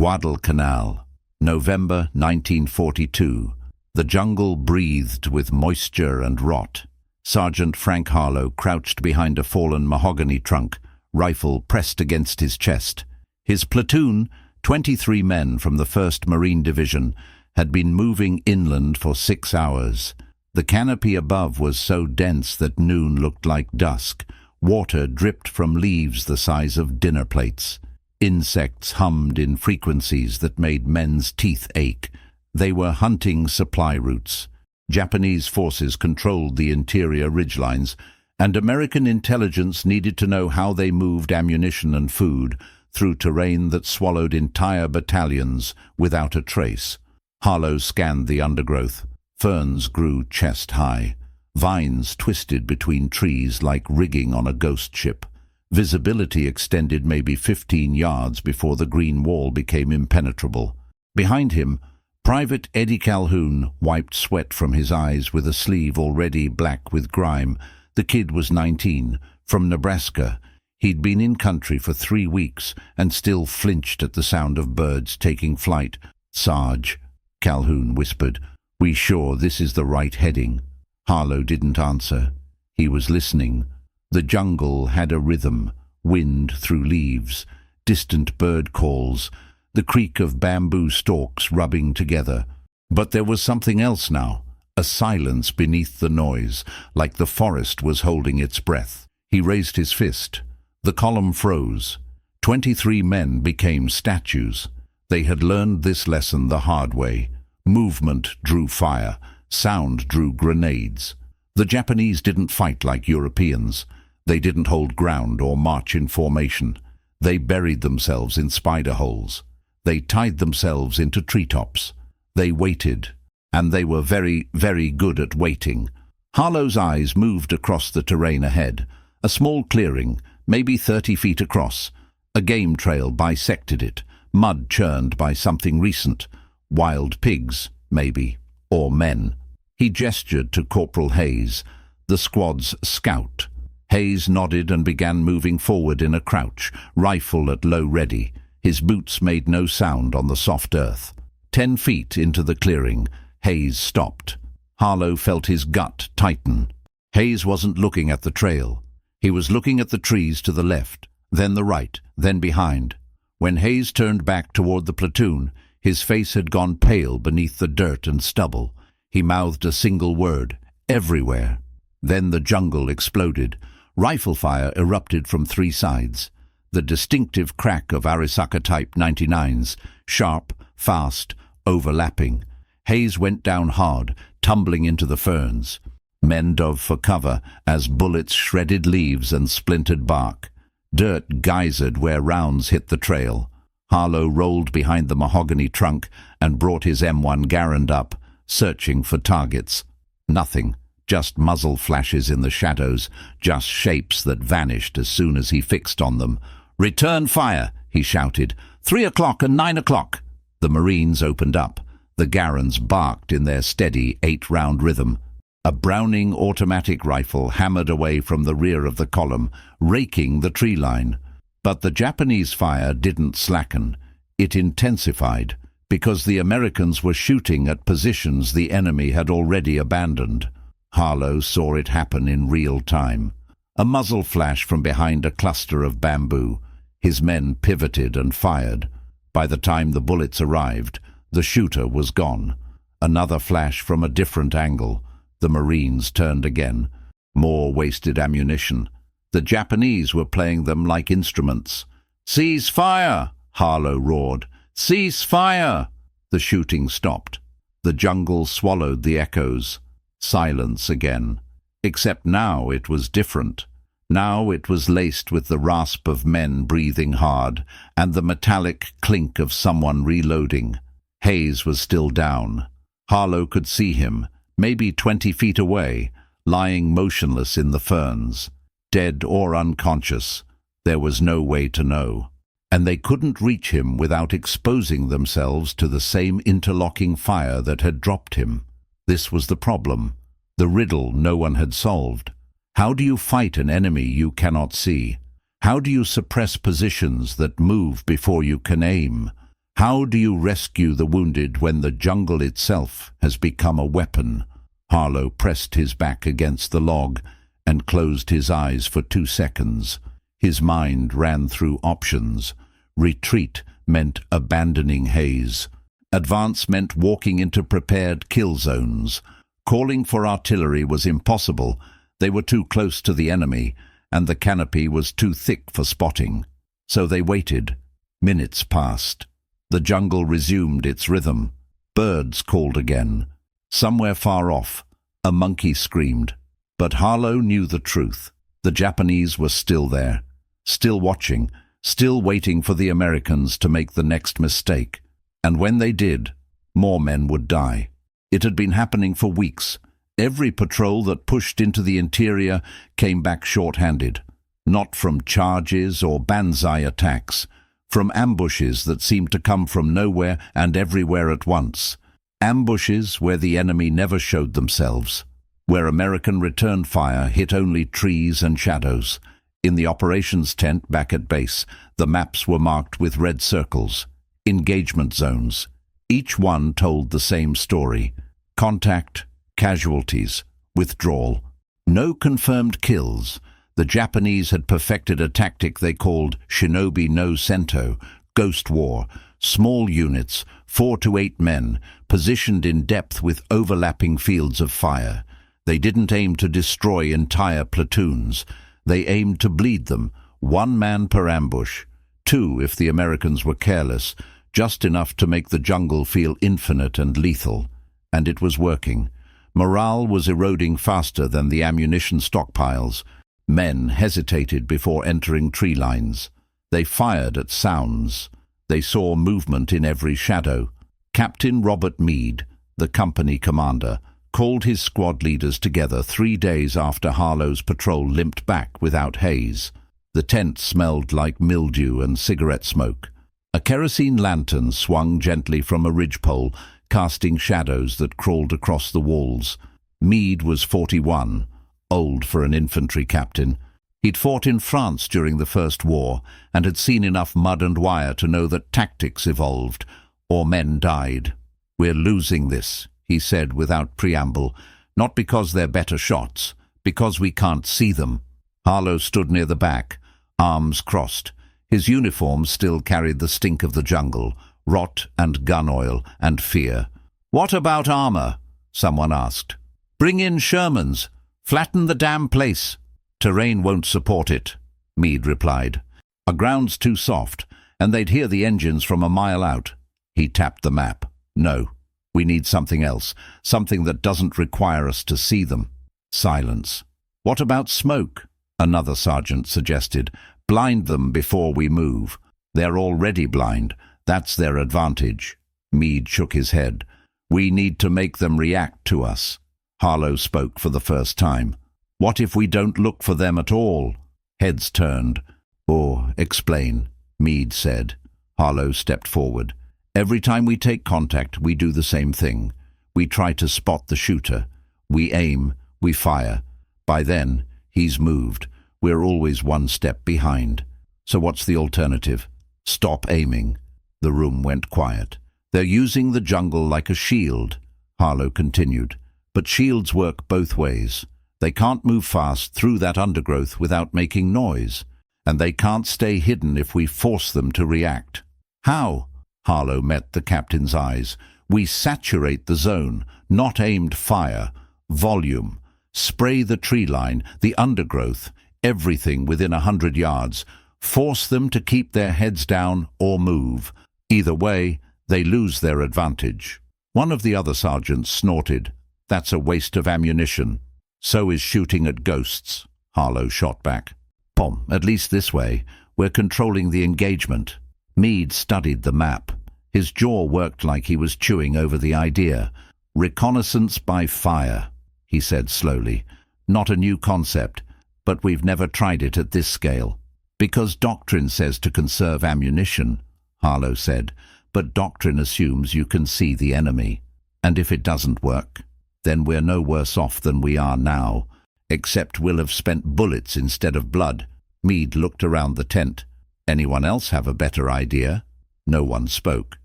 Guadalcanal, November 1942. The jungle breathed with moisture and rot. Sergeant Frank Harlow crouched behind a fallen mahogany trunk, rifle pressed against his chest. His platoon, 23 men from the 1st Marine Division, had been moving inland for 6 hours. The canopy above was so dense that noon looked like dusk. Water dripped from leaves the size of dinner plates. Insects hummed in frequencies that made men's teeth ache. They were hunting supply routes. Japanese forces controlled the interior ridgelines, and American intelligence needed to know how they moved ammunition and food through terrain that swallowed entire battalions without a trace. Harlow scanned the undergrowth. Ferns grew chest-high. Vines twisted between trees like rigging on a ghost ship. Visibility extended maybe 15 yards before the green wall became impenetrable. Behind him, Private Eddie Calhoun wiped sweat from his eyes with a sleeve already black with grime. The kid was 19, from Nebraska. He'd been in country for 3 weeks and still flinched at the sound of birds taking flight. "Sarge," Calhoun whispered, "we sure this is the right heading?" Harlow didn't answer. He was listening. The jungle had a rhythm, wind through leaves, distant bird calls, the creak of bamboo stalks rubbing together. But there was something else now, a silence beneath the noise, like the forest was holding its breath. He raised his fist. The column froze. 23 men became statues. They had learned this lesson the hard way. Movement drew fire. Sound drew grenades. The Japanese didn't fight like Europeans. They didn't hold ground or march in formation. They buried themselves in spider holes. They tied themselves into treetops. They waited, and they were very, very good at waiting. Harlow's eyes moved across the terrain ahead. A small clearing, maybe 30 feet across. A game trail bisected it, mud churned by something recent. Wild pigs, maybe, or men. He gestured to Corporal Hayes, the squad's scout. Hayes nodded and began moving forward in a crouch, rifle at low ready. His boots made no sound on the soft earth. 10 feet into the clearing, Hayes stopped. Harlow felt his gut tighten. Hayes wasn't looking at the trail. He was looking at the trees to the left, then the right, then behind. When Hayes turned back toward the platoon, his face had gone pale beneath the dirt and stubble. He mouthed a single word, "Everywhere." Then the jungle exploded. Rifle fire erupted from 3 sides. The distinctive crack of Arisaka Type 99s, sharp, fast, overlapping. Hayes went down hard, tumbling into the ferns. Men dove for cover as bullets shredded leaves and splintered bark. Dirt geysered where rounds hit the trail. Harlow rolled behind the mahogany trunk and brought his M1 Garand up, searching for targets. Nothing. Just muzzle flashes in the shadows, just shapes that vanished as soon as he fixed on them. "Return fire," he shouted. 3 o'clock and 9 o'clock. The Marines opened up. The Garands barked in their steady 8-round rhythm. A Browning automatic rifle hammered away from the rear of the column, raking the tree line. But the Japanese fire didn't slacken. It intensified, because the Americans were shooting at positions the enemy had already abandoned. Harlow saw it happen in real time. A muzzle flash from behind a cluster of bamboo. His men pivoted and fired. By the time the bullets arrived, the shooter was gone. Another flash from a different angle. The Marines turned again. More wasted ammunition. The Japanese were playing them like instruments. "Cease fire!" Harlow roared. "Cease fire!" The shooting stopped. The jungle swallowed the echoes. Silence again. Except now it was different. Now it was laced with the rasp of men breathing hard and the metallic clink of someone reloading. Hayes was still down. Harlow could see him, maybe 20 feet away, lying motionless in the ferns. Dead or unconscious, there was no way to know. And they couldn't reach him without exposing themselves to the same interlocking fire that had dropped him. This was the problem, the riddle no one had solved. How do you fight an enemy you cannot see? How do you suppress positions that move before you can aim? How do you rescue the wounded when the jungle itself has become a weapon? Harlow pressed his back against the log and closed his eyes for 2 seconds. His mind ran through options. Retreat meant abandoning Hayes. Advance meant walking into prepared kill zones. Calling for artillery was impossible. They were too close to the enemy, and the canopy was too thick for spotting. So they waited. Minutes passed. The jungle resumed its rhythm. Birds called again. Somewhere far off, a monkey screamed. But Harlow knew the truth. The Japanese were still there, still watching, still waiting for the Americans to make the next mistake. And when they did, more men would die. It had been happening for weeks. Every patrol that pushed into the interior came back short-handed. Not from charges or banzai attacks, from ambushes that seemed to come from nowhere and everywhere at once. Ambushes where the enemy never showed themselves, where American return fire hit only trees and shadows. In the operations tent back at base, the maps were marked with red circles, engagement zones. Each one told the same story: contact, casualties, withdrawal. No confirmed kills. The Japanese had perfected a tactic they called Shinobi no Sento, ghost war. Small units, 4 to 8 men, positioned in depth with overlapping fields of fire. They didn't aim to destroy entire platoons. They aimed to bleed them, 1 man per ambush, 2 if the Americans were careless, just enough to make the jungle feel infinite and lethal. And it was working. Morale was eroding faster than the ammunition stockpiles. Men hesitated before entering tree lines. They fired at sounds. They saw movement in every shadow. Captain Robert Meade, the company commander, called his squad leaders together 3 days after Harlow's patrol limped back without Hayes. The tent smelled like mildew and cigarette smoke. A kerosene lantern swung gently from a ridgepole, casting shadows that crawled across the walls. Meade was 41, old for an infantry captain. He'd fought in France during the First War and had seen enough mud and wire to know that tactics evolved, or men died. "We're losing this," he said without preamble, "not because they're better shots, because we can't see them." Harlow stood near the back, arms crossed. His uniform still carried the stink of the jungle, rot and gun oil and fear. "What about armor?" someone asked. "Bring in Shermans. Flatten the damn place." "Terrain won't support it," Meade replied. "Our ground's too soft, and they'd hear the engines from a mile out." He tapped the map. "No, we need something else, something that doesn't require us to see them." Silence. "What about smoke?" another sergeant suggested. "Blind them before we move. They're already blind. That's their advantage." Meade shook his head. "We need to make them react to us." Harlow spoke for the first time. "What if we don't look for them at all?" Heads turned. "Oh, explain," Meade said. Harlow stepped forward. "Every time we take contact, we do the same thing. We try to spot the shooter. We aim, we fire. By then, he's moved. We're always 1 step behind. So what's the alternative? Stop aiming." The room went quiet. "They're using the jungle like a shield," Harlow continued. "But shields work both ways. They can't move fast through that undergrowth without making noise, and they can't stay hidden if we force them to react." "How?" Harlow met the captain's eyes. "We saturate the zone, not aimed fire. Volume. Spray the tree line, the undergrowth, everything within 100 yards. Force them to keep their heads down or move. Either way, they lose their advantage." One of the other sergeants snorted. "That's a waste of ammunition." "So is shooting at ghosts," Harlow shot back. "Pom, at least this way, we're controlling the engagement." Meade studied the map. His jaw worked like he was chewing over the idea. "Reconnaissance by fire," he said slowly. "Not a new concept, but we've never tried it at this scale." "Because doctrine says to conserve ammunition," Harlow said, "but doctrine assumes you can see the enemy. And if it doesn't work, then we're no worse off than we are now, except we'll have spent bullets instead of blood." Meade looked around the tent. "Anyone else have a better idea?" No one spoke.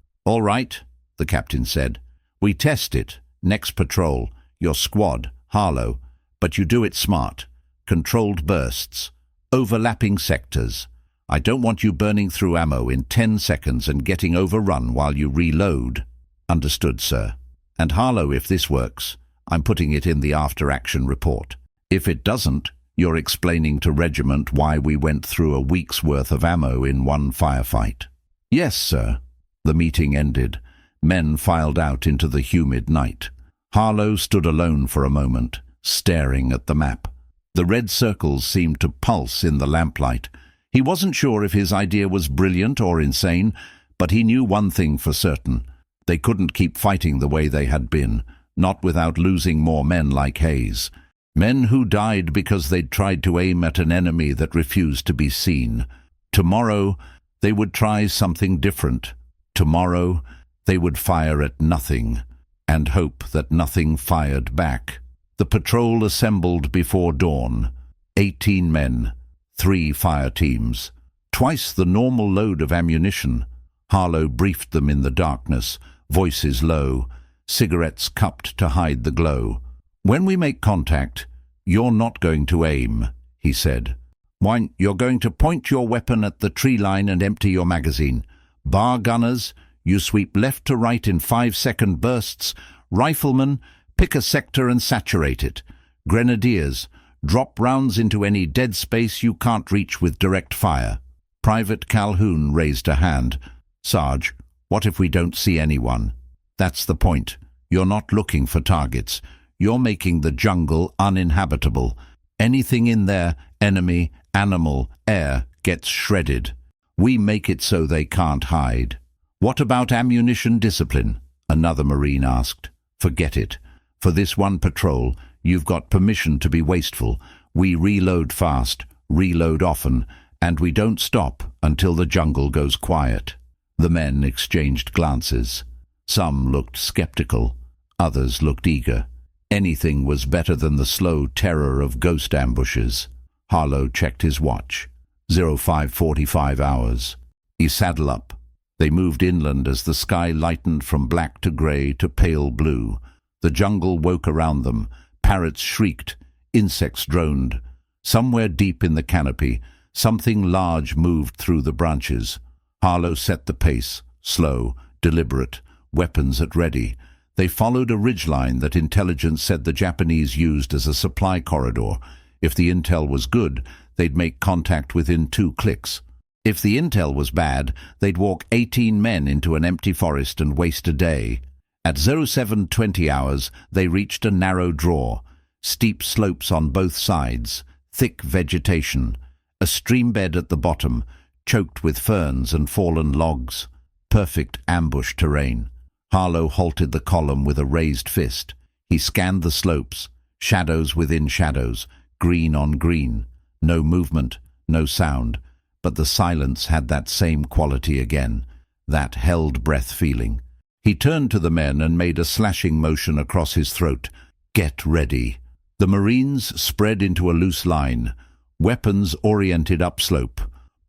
"All right," the captain said. "We test it. Next patrol, your squad, Harlow. But you do it smart. Controlled bursts. Overlapping sectors. I don't want you burning through ammo in 10 seconds and getting overrun while you reload." "Understood, sir. And Harlow, if this works, I'm putting it in the after-action report. If it doesn't, you're explaining to regiment why we went through a week's worth of ammo in one firefight." "Yes, sir." The meeting ended. Men filed out into the humid night. Harlow stood alone for a moment, staring at the map. The red circles seemed to pulse in the lamplight. He wasn't sure if his idea was brilliant or insane, but he knew one thing for certain. They couldn't keep fighting the way they had been, not without losing more men like Hayes. Men who died because they'd tried to aim at an enemy that refused to be seen. Tomorrow, they would try something different. Tomorrow, they would fire at nothing, and hope that nothing fired back. The patrol assembled before dawn. 18 men, 3 fire teams, twice the normal load of ammunition. Harlow briefed them in the darkness, voices low, cigarettes cupped to hide the glow. "When we make contact, you're not going to aim," he said. "Why, you're going to point your weapon at the tree line and empty your magazine. Bar gunners, you sweep left to right in 5-second bursts. Riflemen, pick a sector and saturate it. Grenadiers, drop rounds into any dead space you can't reach with direct fire." Private Calhoun raised a hand. "Sarge, what if we don't see anyone?" "That's the point. You're not looking for targets. You're making the jungle uninhabitable. Anything in there, enemy, animal, air, gets shredded. We make it so they can't hide." "What about ammunition discipline?" another Marine asked. "Forget it. For this one patrol, you've got permission to be wasteful. We reload fast, reload often, and we don't stop until the jungle goes quiet." The men exchanged glances. Some looked skeptical, others looked eager. Anything was better than the slow terror of ghost ambushes. Harlow checked his watch. 05:45 hours. He saddled up. They moved inland as the sky lightened from black to grey to pale blue. The jungle woke around them. Parrots shrieked. Insects droned. Somewhere deep in the canopy, something large moved through the branches. Harlow set the pace, slow, deliberate, weapons at ready. They followed a ridgeline that intelligence said the Japanese used as a supply corridor. If the intel was good, they'd make contact within 2 clicks. If the intel was bad, they'd walk 18 men into an empty forest and waste a day. At 07:20 hours, they reached a narrow draw. Steep slopes on both sides, thick vegetation, a streambed at the bottom, choked with ferns and fallen logs. Perfect ambush terrain. Harlow halted the column with a raised fist. He scanned the slopes, shadows within shadows, green on green. No movement, no sound, but the silence had that same quality again, that held breath feeling. He turned to the men and made a slashing motion across his throat. "Get ready." The Marines spread into a loose line, weapons oriented upslope.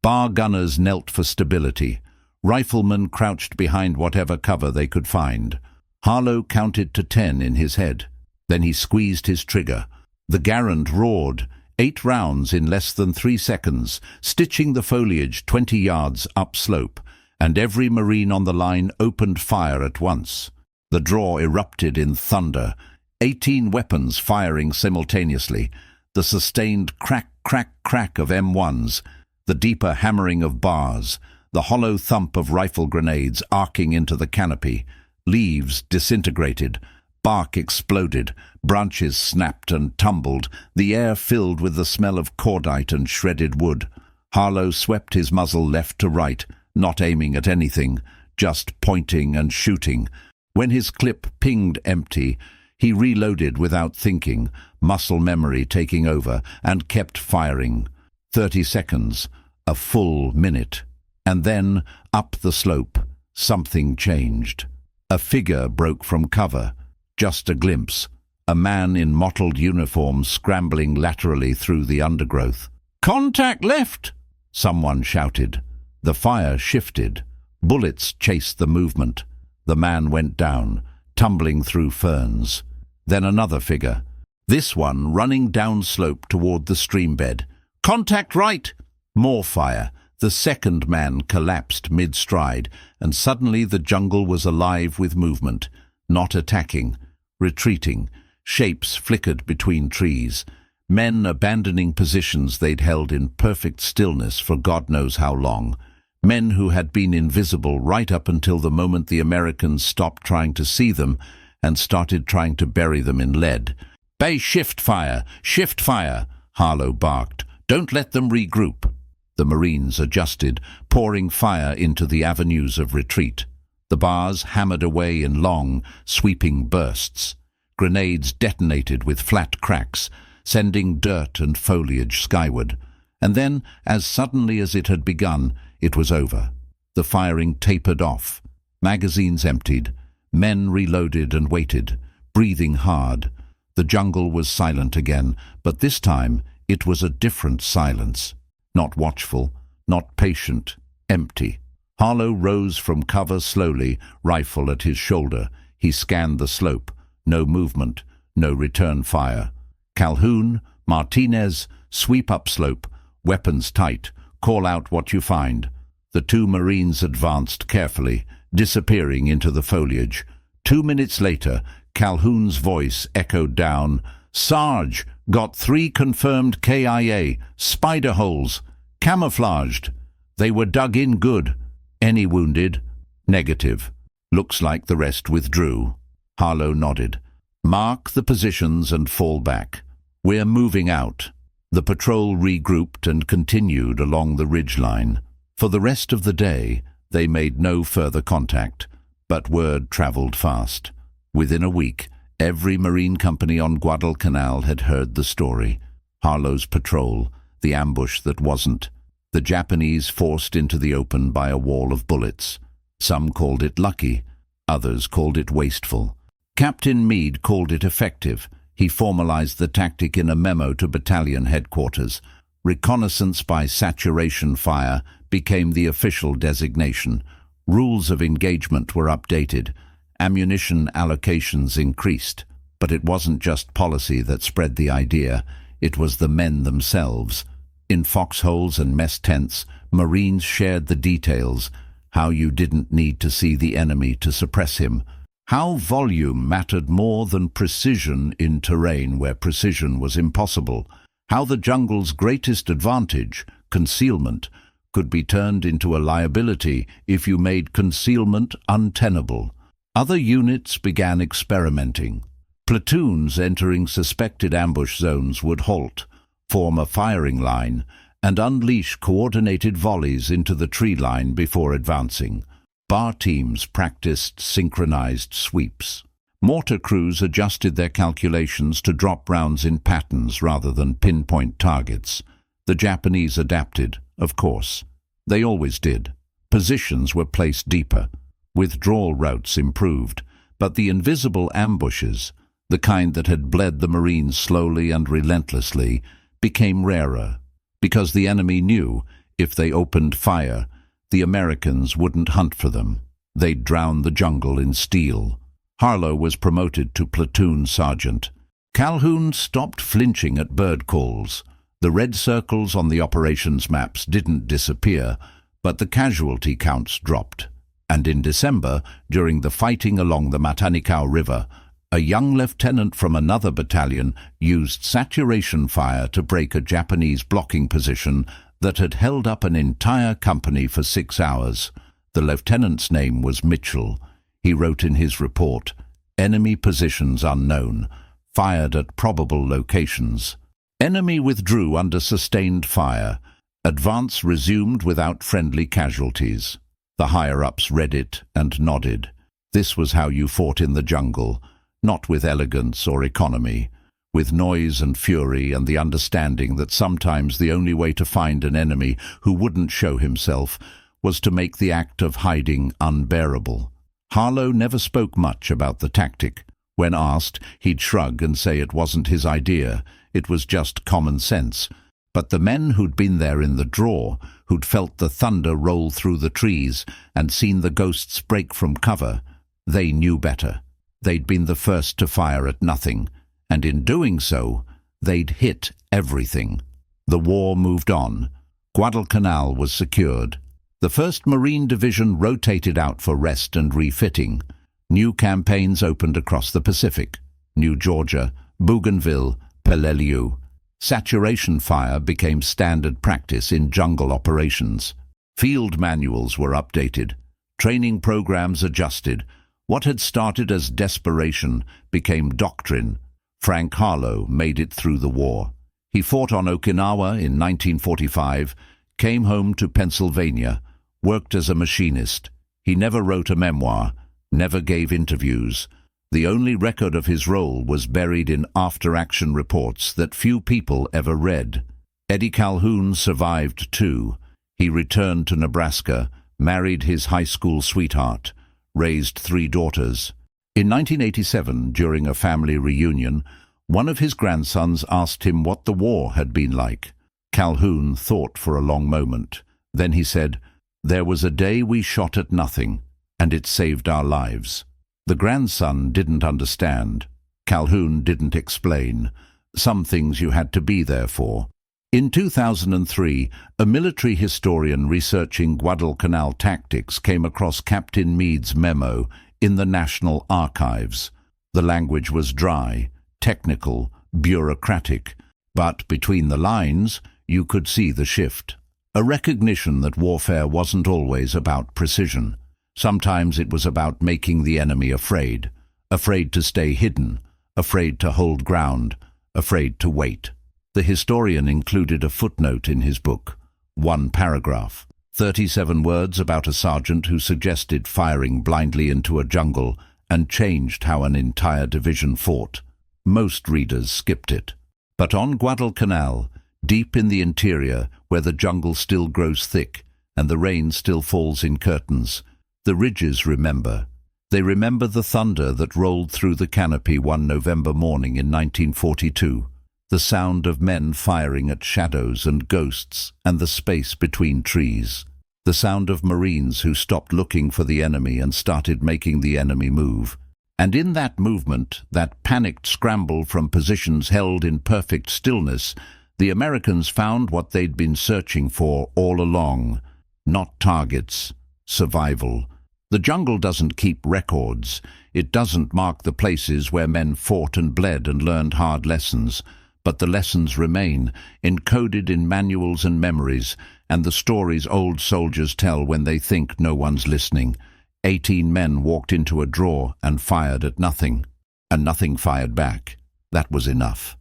Bar gunners knelt for stability. Riflemen crouched behind whatever cover they could find. Harlow counted to 10 in his head. Then he squeezed his trigger. The Garand roared, 8 rounds in less than 3 seconds, stitching the foliage 20 yards upslope, and every Marine on the line opened fire at once. The draw erupted in thunder, 18 weapons firing simultaneously, the sustained crack, crack, crack of M1s, the deeper hammering of bars, the hollow thump of rifle grenades arcing into the canopy. Leaves disintegrated, bark exploded, branches snapped and tumbled, the air filled with the smell of cordite and shredded wood. Harlow swept his muzzle left to right, not aiming at anything, just pointing and shooting. When his clip pinged empty, he reloaded without thinking, muscle memory taking over, and kept firing. 30 seconds, a full minute. And then, up the slope, something changed. A figure broke from cover, just a glimpse, a man in mottled uniform scrambling laterally through the undergrowth. "Contact left!" someone shouted. The fire shifted. Bullets chased the movement. The man went down, tumbling through ferns. Then another figure, this one running downslope toward the stream bed. "Contact right!" More fire. The second man collapsed mid-stride, and suddenly the jungle was alive with movement, not attacking, retreating. Shapes flickered between trees. Men abandoning positions they'd held in perfect stillness for God knows how long. Men who had been invisible right up until the moment the Americans stopped trying to see them and started trying to bury them in lead. "Bay, shift fire! Shift fire!" Harlow barked. "Don't let them regroup." The Marines adjusted, pouring fire into the avenues of retreat. The bars hammered away in long, sweeping bursts. Grenades detonated with flat cracks, sending dirt and foliage skyward. And then, as suddenly as it had begun, it was over. The firing tapered off. Magazines emptied. Men reloaded and waited, breathing hard. The jungle was silent again, but this time it was a different silence. Not watchful, not patient, empty. Harlow rose from cover slowly, rifle at his shoulder. He scanned the slope. No movement, no return fire. "Calhoun, Martinez, sweep upslope. Weapons tight. Call out what you find." The two Marines advanced carefully, disappearing into the foliage. 2 minutes later, Calhoun's voice echoed down. "Sarge, got 3 confirmed KIA, spider holes, camouflaged. They were dug in good. Any wounded?" "Negative. Looks like the rest withdrew." Harlow nodded. "Mark the positions and fall back. We're moving out." The patrol regrouped and continued along the ridgeline. For the rest of the day, they made no further contact, but word traveled fast. Within a week, every Marine company on Guadalcanal had heard the story. Harlow's patrol, the ambush that wasn't. The Japanese forced into the open by a wall of bullets. Some called it lucky, others called it wasteful. Captain Meade called it effective. He formalized the tactic in a memo to battalion headquarters. Reconnaissance by saturation fire became the official designation. Rules of engagement were updated. Ammunition allocations increased. But it wasn't just policy that spread the idea. It was the men themselves. In foxholes and mess tents, Marines shared the details, how you didn't need to see the enemy to suppress him, how volume mattered more than precision in terrain where precision was impossible, how the jungle's greatest advantage, concealment, could be turned into a liability if you made concealment untenable. Other units began experimenting. Platoons entering suspected ambush zones would halt, form a firing line, and unleash coordinated volleys into the tree line before advancing. Bar teams practiced synchronized sweeps. Mortar crews adjusted their calculations to drop rounds in patterns rather than pinpoint targets. The Japanese adapted, of course. They always did. Positions were placed deeper. Withdrawal routes improved, but the invisible ambushes, the kind that had bled the Marines slowly and relentlessly, became rarer, because the enemy knew, if they opened fire, the Americans wouldn't hunt for them. They'd drown the jungle in steel. Harlow was promoted to platoon sergeant. Calhoun stopped flinching at bird calls. The red circles on the operations maps didn't disappear, but the casualty counts dropped. And in December, during the fighting along the Matanikau River, a young lieutenant from another battalion used saturation fire to break a Japanese blocking position that had held up an entire company for 6 hours. The lieutenant's name was Mitchell. He wrote in his report, "Enemy positions unknown, fired at probable locations. Enemy withdrew under sustained fire. Advance resumed without friendly casualties." The higher-ups read it and nodded. This was how you fought in the jungle, not with elegance or economy, with noise and fury and the understanding that sometimes the only way to find an enemy who wouldn't show himself was to make the act of hiding unbearable. Harlow never spoke much about the tactic. When asked, he'd shrug and say it wasn't his idea, it was just common sense. But the men who'd been there in the draw, who'd felt the thunder roll through the trees and seen the ghosts break from cover, they knew better. They'd been the first to fire at nothing, and in doing so, they'd hit everything. The war moved on. Guadalcanal was secured. The 1st Marine Division rotated out for rest and refitting. New campaigns opened across the Pacific: New Georgia, Bougainville, Peleliu. Saturation fire became standard practice in jungle operations. Field manuals were updated. Training programs adjusted. What had started as desperation became doctrine. Frank Harlow made it through the war. He fought on Okinawa in 1945, came home to Pennsylvania, worked as a machinist. He never wrote a memoir, never gave interviews. The only record of his role was buried in after-action reports that few people ever read. Eddie Calhoun survived too. He returned to Nebraska, married his high school sweetheart, raised 3 daughters. In 1987, during a family reunion, one of his grandsons asked him what the war had been like. Calhoun thought for a long moment. Then he said, "There was a day we shot at nothing, and it saved our lives." The grandson didn't understand. Calhoun didn't explain. Some things you had to be there for. In 2003, a military historian researching Guadalcanal tactics came across Captain Meade's memo in the National Archives. The language was dry, technical, bureaucratic, but between the lines, you could see the shift. A recognition that warfare wasn't always about precision. Sometimes it was about making the enemy afraid, afraid to stay hidden, afraid to hold ground, afraid to wait. The historian included a footnote in his book, 1 paragraph, 37 words about a sergeant who suggested firing blindly into a jungle and changed how an entire division fought. Most readers skipped it. But on Guadalcanal, deep in the interior, where the jungle still grows thick and the rain still falls in curtains, the ridges remember. They remember the thunder that rolled through the canopy one November morning in 1942, the sound of men firing at shadows and ghosts and the space between trees, the sound of Marines who stopped looking for the enemy and started making the enemy move. And in that movement, that panicked scramble from positions held in perfect stillness, the Americans found what they'd been searching for all along: not targets, survival. The jungle doesn't keep records. It doesn't mark the places where men fought and bled and learned hard lessons. But the lessons remain, encoded in manuals and memories, and the stories old soldiers tell when they think no one's listening. 18 men walked into a draw and fired at nothing, and nothing fired back. That was enough.